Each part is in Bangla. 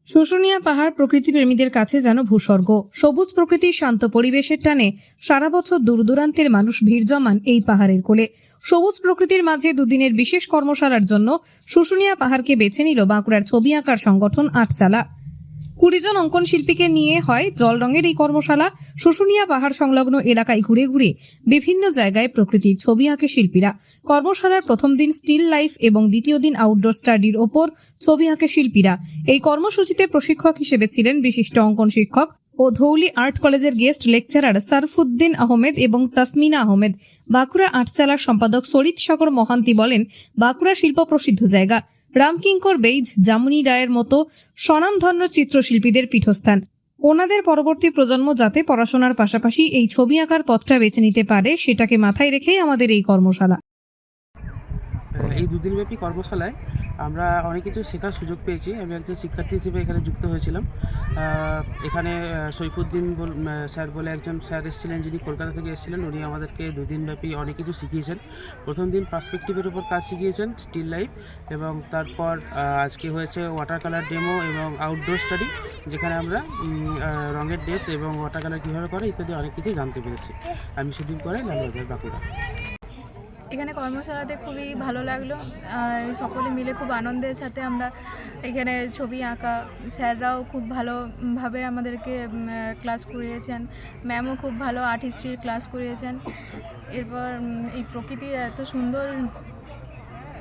শুশুনিয়া পাহাড় প্রকৃতিপ্রেমীদের কাছে যেন ভূস্বর্গ। সবুজ প্রকৃতির শান্ত পরিবেশের টানে সারা বছর দূরদূরান্তের মানুষ ভিড় জমান এই পাহাড়ের কোলে। সবুজ প্রকৃতির মাঝে দুদিনের বিশেষ কর্মশালার জন্য শুশুনিয়া পাহাড়কে বেছে নিল বাঁকুড়ার ছবি আঁকার সংগঠন আটচালা। 20 জন অঙ্কন শিল্পীকে নিয়ে হয় জল রঙের এই কর্মশালা। শুশুনিয়া পাহাড় সংলগ্ন এলাকায় ঘুরে ঘুরে বিভিন্ন জায়গায় প্রকৃতির ছবি আঁকে শিল্পীরা। কর্মশালার প্রথম দিন স্টিল লাইফ এবং দ্বিতীয় দিন আউটডোর স্টাডির ওপর ছবি আঁকে শিল্পীরা। এই কর্মসূচিতে প্রশিক্ষক হিসেবে ছিলেন বিশিষ্ট অঙ্কন শিক্ষক ও ধৌলি আর্ট কলেজের গেস্ট লেকচারার সারফুদ্দিন আহমেদ এবং তাসমিনা আহমেদ। বাঁকুড়া আটচালার সম্পাদক সরিত সাগর মহান্তি বলেন, বাঁকুড়া শিল্প প্রসিদ্ধ জায়গা। রামকিঙ্কর বেইজ, যামিনী রায়ের মতো স্বনামধন্য চিত্রশিল্পীদের পীঠস্থান। ওনাদের পরবর্তী প্রজন্ম যাতে পড়াশোনার পাশাপাশি এই ছবি আঁকার পথটা বেছে নিতে পারে, সেটাকে মাথায় রেখেই আমাদের এই কর্মশালা। এই দুদিনব্যাপী কর্মশালায় আমরা অনেক কিছু শেখার সুযোগ পেয়েছি। আমি একজন শিক্ষার্থী হিসেবে এখানে যুক্ত হয়েছিলাম। এখানে সৈফুদ্দিন স্যার বলে একজন স্যার এসেছিলেন, যিনি কলকাতা থেকে এসেছিলেন। উনি আমাদেরকে দুদিনব্যাপী অনেক কিছু শিখিয়েছেন। প্রথম দিন পার্সপেক্টিভের উপর কাজ শিখিয়েছেন, স্টিল লাইফ, এবং তারপর আজকে হয়েছে ওয়াটার কালার ডেমো এবং আউটডোর স্টাডি, যেখানে আমরা রঙের ডেপথ এবং ওয়াটার কালার কীভাবে করে ইত্যাদি অনেক কিছু জানতে পেরেছি। আমি শুটিং করে লালবাজার, বাঁকুড়া। এখানে কর্মশালাতে খুবই ভালো লাগলো। সকলে মিলে খুব আনন্দের সাথে আমরা এখানে ছবি আঁকা, স্যাররাও খুব ভালোভাবে আমাদেরকে ক্লাস করিয়েছেন। ম্যামও খুব ভালো আর্ট হিস্ট্রির ক্লাস করিয়েছেন। এরপর এই প্রকৃতি এত সুন্দর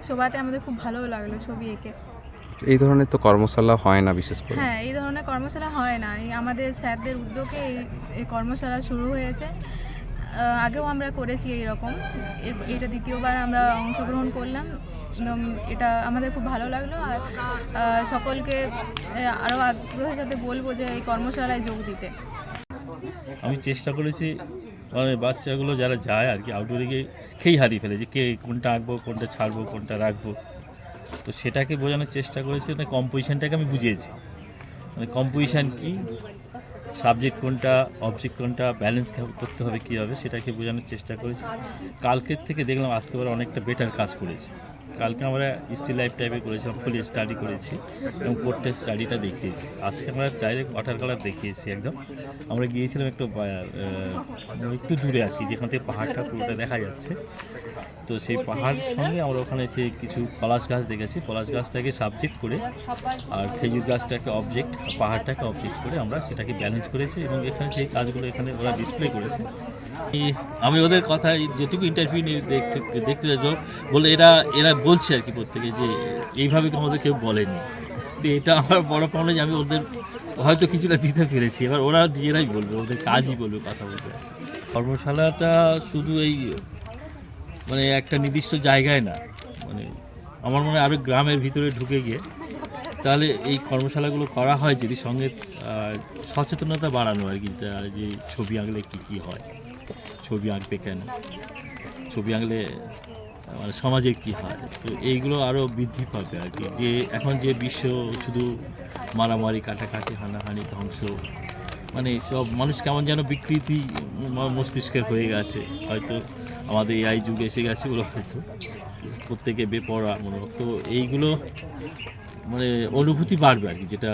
শোভাতে আমাদের খুব ভালো লাগলো ছবি এঁকে। এই ধরনের তো কর্মশালা হয় না বিশেষ করে। হ্যাঁ, এই ধরনের কর্মশালা হয় না। এই আমাদের স্যারদের উদ্যোগে এই কর্মশালা শুরু হয়েছে। আগেও আমরা করেছি এইরকম, এটা দ্বিতীয়বার আমরা অংশগ্রহণ করলাম। এটা আমাদের খুব ভালো লাগলো। আর সকলকে আরও আগ্রহের সাথে বলবো যে এই কর্মশালায় যোগ দিতে। আমি চেষ্টা করেছি, মানে বাচ্চাগুলো যারা যায় আর কি, আউটডোরে গিয়ে খেই হারিয়ে ফেলে যে কে কোনটা আঁকবো, কোনটা ছাড়বো, কোনটা রাখবো। তো সেটাকে বোঝানোর চেষ্টা করেছি। মানে কম্পোজিশনটাকে আমি বুঝিয়েছি, মানে কম্পোজিশন কী, সাবজেক্ট কোনটা, অবজেক্ট কোনটা, ব্যালেন্স করতে হবে কীভাবে, সেটাকে বোঝানোর চেষ্টা করেছি। কালকের থেকে দেখলাম আজকে ওরা অনেকটা বেটার কাজ করেছে। কালকে আমরা স্টিল লাইফ টাইপে করেছিলাম, ফুল স্টাডি করেছি এবং পোর্ট্রেট স্টাডিটা দেখিয়েছি। আজকে আমরা ডাইরেক্ট ওয়াটার কালার দেখিয়েছি। একদম আমরা গিয়েছিলাম একটু দূরে আর কি, যেখান থেকে পাহাড়টা পুরোটা দেখা যাচ্ছে। তো সেই পাহাড় সঙ্গে আমরা ওখানে যে কিছু পলাশ গাছ দেখেছি, পলাশ গাছটাকে সাবজেক্ট করে আর খেজুর গাছটাকে অবজেক্ট, পাহাড়টাকে অবজেক্ট করে আমরা সেটাকে ব্যালেন্স করেছি এবং এখানে সেই কাজগুলো এখানে ওরা ডিসপ্লে করেছে। আমি ওদের কথায় যেটুকু ইন্টারভিউ নিয়ে দেখতে বলে এরা বলছে আর কি প্রত্যেকে যে এইভাবে তো আমাদের কেউ বলেনি। তো এটা আমার বড় পাওনা যে আমি ওদের হয়তো কিছুটা দিতে পেরেছি। এবার ওরা নিজেরাই বলবে, ওদের কাজই বলবে, কথা বলবে। কর্মশালাটা শুধু এই মানে একটা নির্দিষ্ট জায়গায় না, মানে আমার মনে হয় আরও গ্রামের ভিতরে ঢুকে গিয়ে তাহলে এই কর্মশালাগুলো করা হয় যদি, সঙ্গে সচেতনতা বাড়ানো আর কি, যে ছবি আঁকলে কী হয়, ছবি আঁকবে কেন, ছবি আঁকলে মানে সমাজের কী হয়। তো এইগুলো আরও বৃদ্ধি পাবে আর কি। যে এখন যে বিশ্ব শুধু মারামারি, কাটাকাটি, হানাহানি, ধ্বংস, মানে সব মানুষ কেমন যেন বিকৃতি মস্তিষ্কের হয়ে গেছে। হয়তো আমাদের এআই যুগ এসে গেছে, ওগুলো হয়তো প্রত্যেকে বেপরোয়া মনে। তো এইগুলো মানে অনুভূতি বাড়বে আর কি, যেটা